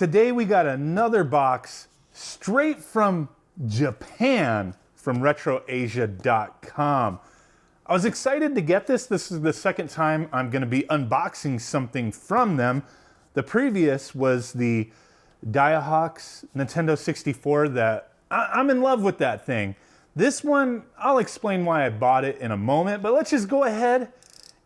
Today we got another box straight from Japan from RetroAsia.com. I was excited to get this. This is the second time I'm going to be unboxing something from them. The previous was the Diahawks Nintendo 64 that I'm in love with that thing. This one, I'll explain why I bought it in a moment, but let's just go ahead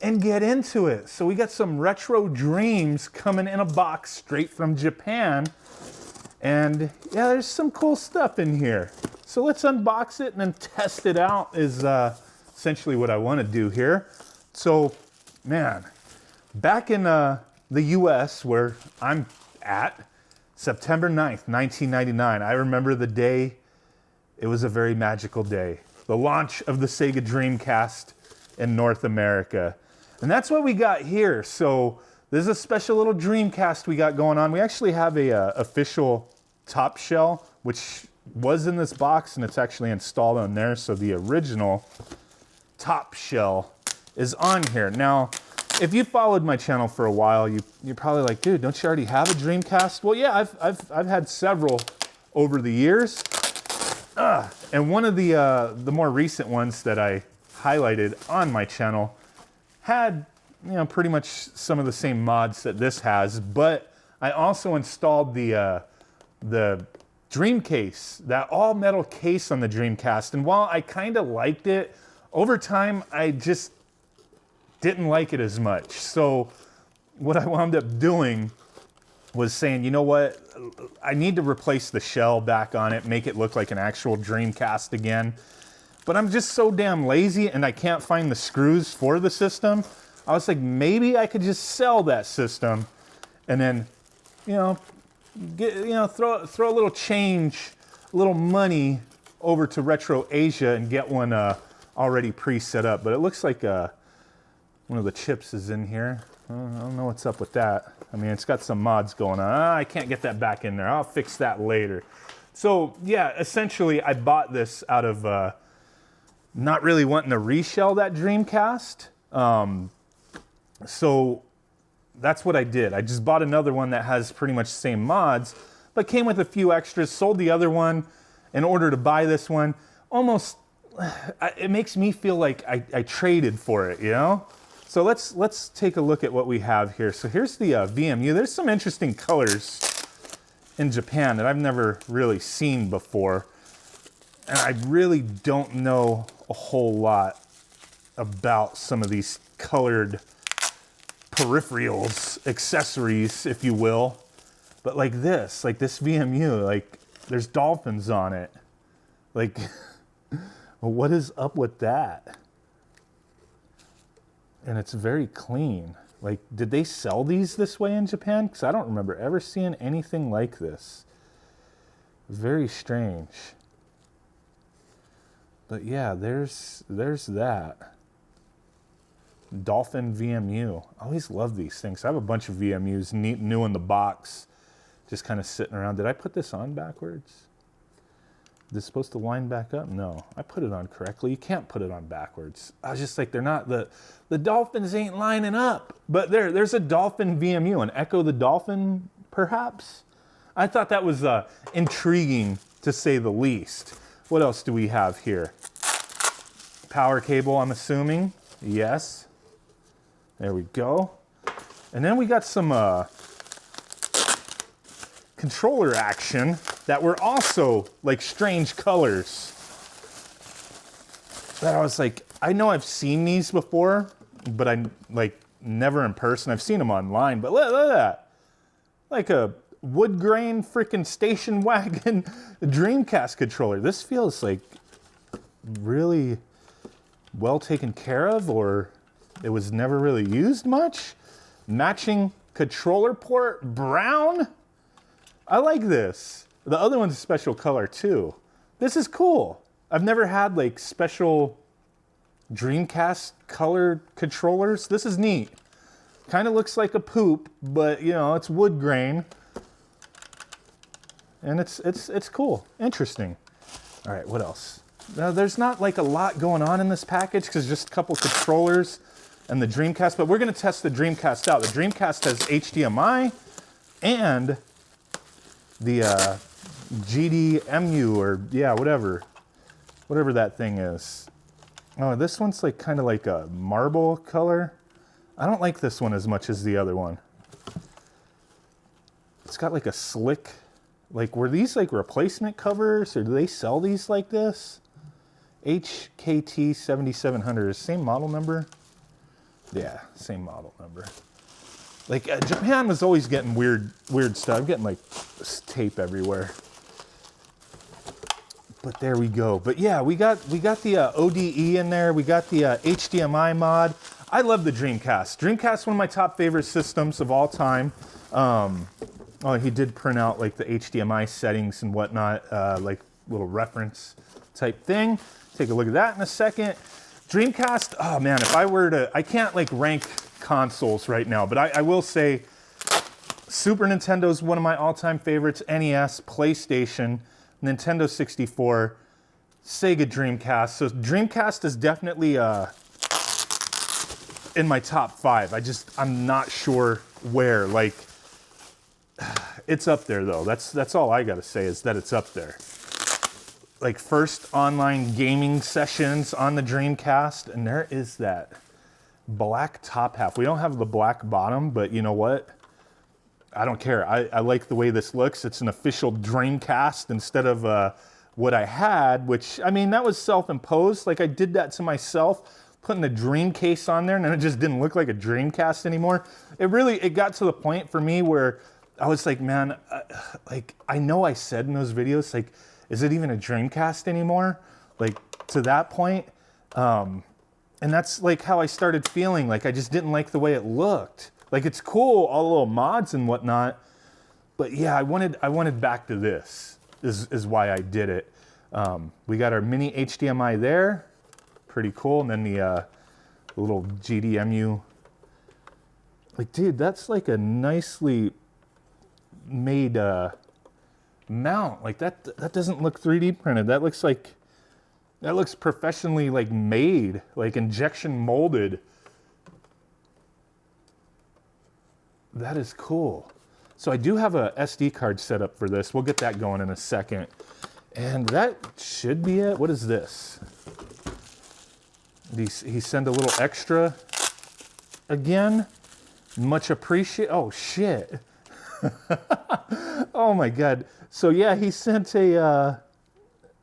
and get into it. So we got some retro dreams coming in a box straight from Japan. And yeah, there's some cool stuff in here. So let's unbox it and then test it out is essentially what I want to do here. So, man, back in the US where I'm at, September 9th, 1999, I remember the day. It was a very magical day. The launch of the Sega Dreamcast in North America. And that's what we got here. So this is a special little Dreamcast we got going on. We actually have a official top shell, which was in this box, and it's actually installed on there. So the original top shell is on here. Now, if you followed my channel for a while, you're probably like, dude, don't you already have a Dreamcast? Well, yeah, I've had several over the years. And one of the more recent ones that I highlighted on my channel had, you know, pretty much some of the same mods that this has, but I also installed the Dream case, that all metal case on the Dreamcast. And while I kind of liked it, over time I just didn't like it as much. So what I wound up doing was saying, you know what, I need to replace the shell back on it, make it look like an actual Dreamcast again. But I'm just so damn lazy and I can't find the screws for the system. I was like, maybe I could just sell that system and then, you know, throw a little change, a little money over to Retro Asia and get one already pre-set up. But it looks like one of the chips is in here. I don't know what's up with that. I mean, it's got some mods going on. I can't get that back in there. I'll fix that later. So yeah, essentially I bought this out of not really wanting to reshell that Dreamcast. So that's what I did. I just bought another one that has pretty much the same mods, but came with a few extras, sold the other one in order to buy this one. Almost, it makes me feel like I traded for it, you know? So let's take a look at what we have here. So here's the VMU. There's some interesting colors in Japan that I've never really seen before. And I really don't know a whole lot about some of these colored peripherals, accessories, if you will. But like this VMU, like there's dolphins on it. Like, what is up with that? And it's very clean. Like, did they sell these this way in Japan? Because I don't remember ever seeing anything like this. Very strange. But yeah, there's that. Dolphin VMU. I always love these things. I have a bunch of VMUs new in the box, just kind of sitting around. Did I put this on backwards? Is this supposed to line back up? No, I put it on correctly. You can't put it on backwards. I was just like, they're not, the dolphins ain't lining up. But there's a Dolphin VMU, an Echo the Dolphin, perhaps? I thought that was intriguing, to say the least. What else do we have here? Power cable, I'm assuming. Yes. There we go. And then we got some controller action that were also like strange colors. That I was like, I know I've seen these before, but I like never in person. I've seen them online, but look at that. Like a wood grain freaking station wagon Dreamcast controller. This feels like really well taken care of, or it was never really used much. Matching controller port, brown. I like this. The other one's a special color too. This is cool. I've never had like special Dreamcast colored controllers. This is neat. Kind of looks like a poop, but you know, it's wood grain. And it's cool, interesting. All right, what else? Now, there's not like a lot going on in this package because just a couple controllers and the Dreamcast, but we're gonna test the Dreamcast out. The Dreamcast has HDMI and the GDMU, or yeah, whatever that thing is. Oh, this one's like kind of like a marble color. I don't like this one as much as the other one. It's got like a slick, like, were these like replacement covers, or do they sell these like this? HKT 7700, same model number? Yeah, same model number. Like, Japan was always getting weird stuff. I'm getting like this tape everywhere. But there we go. But yeah, we got the ODE in there. We got the HDMI mod. I love the Dreamcast. Dreamcast, one of my top favorite systems of all time. Oh, he did print out like the HDMI settings and whatnot, like little reference type thing. Take a look at that in a second. Dreamcast, oh man, if I were to, I can't like rank consoles right now, but I will say Super Nintendo is one of my all-time favorites, NES, PlayStation, Nintendo 64, Sega Dreamcast. So Dreamcast is definitely in my top 5. I'm not sure where, like, it's up there though. That's all I gotta say is that it's up there. Like, first online gaming sessions on the Dreamcast, and there is that black top half. We don't have the black bottom, but you know what? I don't care. I like the way this looks. It's an official Dreamcast instead of what I had, which, I mean, that was self-imposed. Like, I did that to myself, putting the Dream case on there, and then it just didn't look like a Dreamcast anymore. It got to the point for me where I was like, man, like, I know I said in those videos, like, is it even a Dreamcast anymore? Like, to that point. And that's like how I started feeling. Like, I just didn't like the way it looked. Like, it's cool, all the little mods and whatnot. But yeah, I wanted back to this, is why I did it. We got our mini HDMI there. Pretty cool. And then the little GDMU. Like, dude, that's like a nicely made mount. Like, that doesn't look 3D printed. That looks professionally like made, like injection molded. That is cool. So I do have a SD card set up for this. We'll get that going in a second. And that should be it. What is this? He sent a little extra again. Much appreciated. Oh shit. Oh my God. So yeah, he sent a,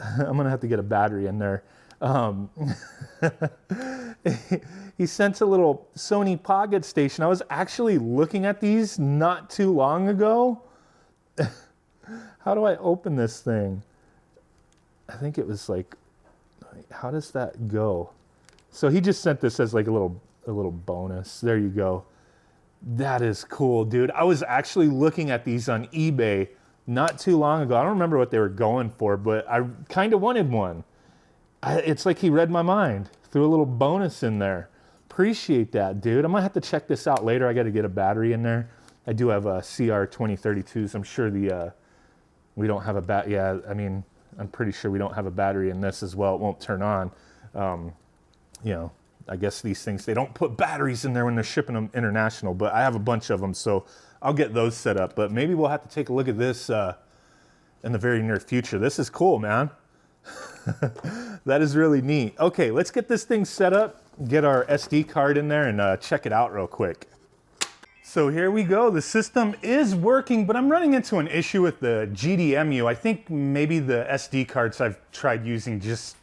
I'm gonna have to get a battery in there. He sent a little Sony Pocket Station. I was actually looking at these not too long ago. How do I open this thing? I think it was like, how does that go? So he just sent this as like a little bonus. There you go. That is cool, dude. I was actually looking at these on eBay not too long ago. I don't remember what they were going for, but I kind of wanted one. It's like he read my mind. Threw a little bonus in there. Appreciate that, dude. I'm gonna have to check this out later. I gotta get a battery in there. I do have a CR2032s. I'm sure we don't have a yeah, I mean, I'm pretty sure we don't have a battery in this as well. It won't turn on. You know, I guess these things, they don't put batteries in there when they're shipping them international, but I have a bunch of them, so I'll get those set up. But maybe we'll have to take a look at this in the very near future. This is cool, man. That is really neat. Okay, let's get this thing set up, get our SD card in there, and check it out real quick. So here we go. The system is working, but I'm running into an issue with the GDMU. I think maybe the SD cards I've tried using just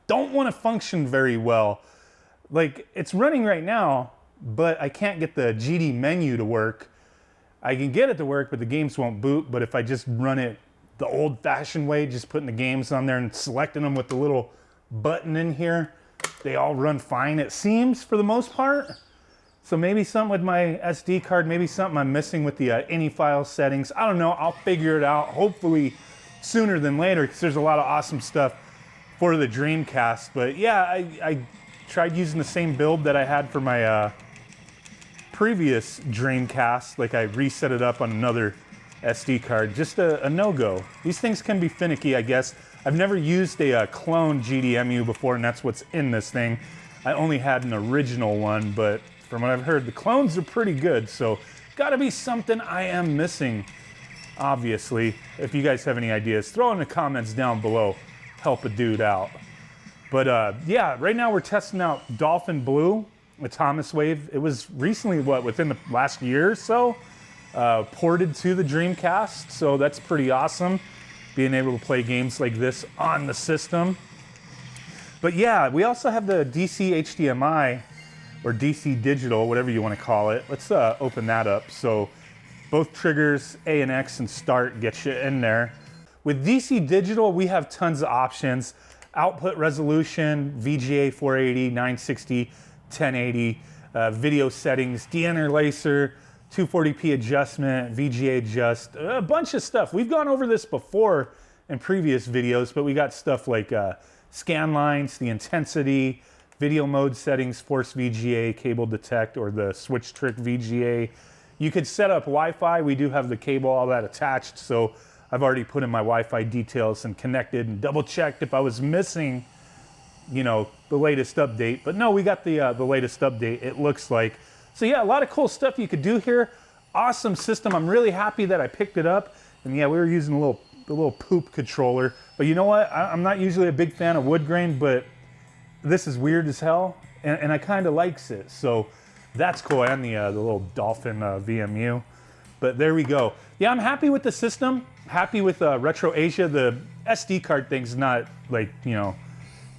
don't want to function very well. Like, it's running right now, but I can't get the GD menu to work. I can get it to work, but the games won't boot. But if I just run it the old-fashioned way, just putting the games on there and selecting them with the little button in here, they all run fine, it seems, for the most part. So maybe something with my SD card, maybe something I'm missing with the any file settings. I don't know, I'll figure it out, hopefully sooner than later, because there's a lot of awesome stuff for the Dreamcast. But yeah, I tried using the same build that I had for my previous Dreamcast. Like, I reset it up on another SD card, just a no-go. These things can be finicky, I guess. I've never used a clone GDMU before, and that's what's in this thing. I only had an original one, but from what I've heard, the clones are pretty good, so gotta be something I am missing. obviously. If you guys have any ideas, throw in the comments down below. Help a dude out. But yeah, right now we're testing out Dolphin Blue, a Thomas Wave. It was recently, within the last year or so, ported to the Dreamcast. So that's pretty awesome, being able to play games like this on the system. But yeah, we also have the DC HDMI, or DC digital, whatever you want to call it. Let's open that up. So both triggers, A and X and start, get you in there. With DC digital, we have tons of options. Output resolution, VGA 480, 960, 1080, video settings, deinterlacer, 240p adjustment, VGA adjust, a bunch of stuff. We've gone over this before in previous videos, but we got stuff like scan lines, the intensity, video mode settings, force VGA, cable detect, or the switch trick VGA. You could set up Wi-Fi. We do have the cable, all that attached, so I've already put in my Wi-Fi details and connected and double checked if I was missing, you know, the latest update. But no, we got the latest update, it looks like. So yeah, a lot of cool stuff you could do here. Awesome system. I'm really happy that I picked it up. And yeah, we were using the little poop controller. But you know what? I'm not usually a big fan of wood grain, but this is weird as hell, and I kind of likes it. So that's cool, and the little Dolphin VMU. But there we go. Yeah, I'm happy with the system. Happy with Retro Asia. The SD card thing's not like, you know,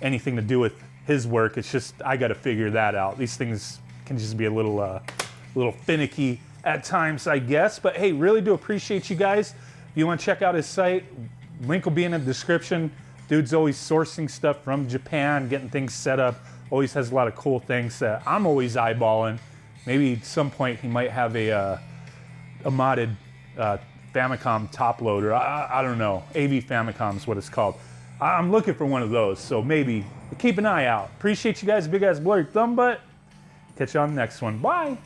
anything to do with his work. It's just I got to figure that out. These things can just be a little finicky at times, I guess. But hey, really do appreciate you guys. If you want to check out his site, link will be in the description. Dude's always sourcing stuff from Japan, getting things set up. Always has a lot of cool things that I'm always eyeballing. Maybe at some point he might have a modded Famicom top loader. I don't know. AV Famicom is what it's called. I'm looking for one of those, so maybe keep an eye out. Appreciate you guys. Big ass blurry thumb butt. Catch you on the next one. Bye.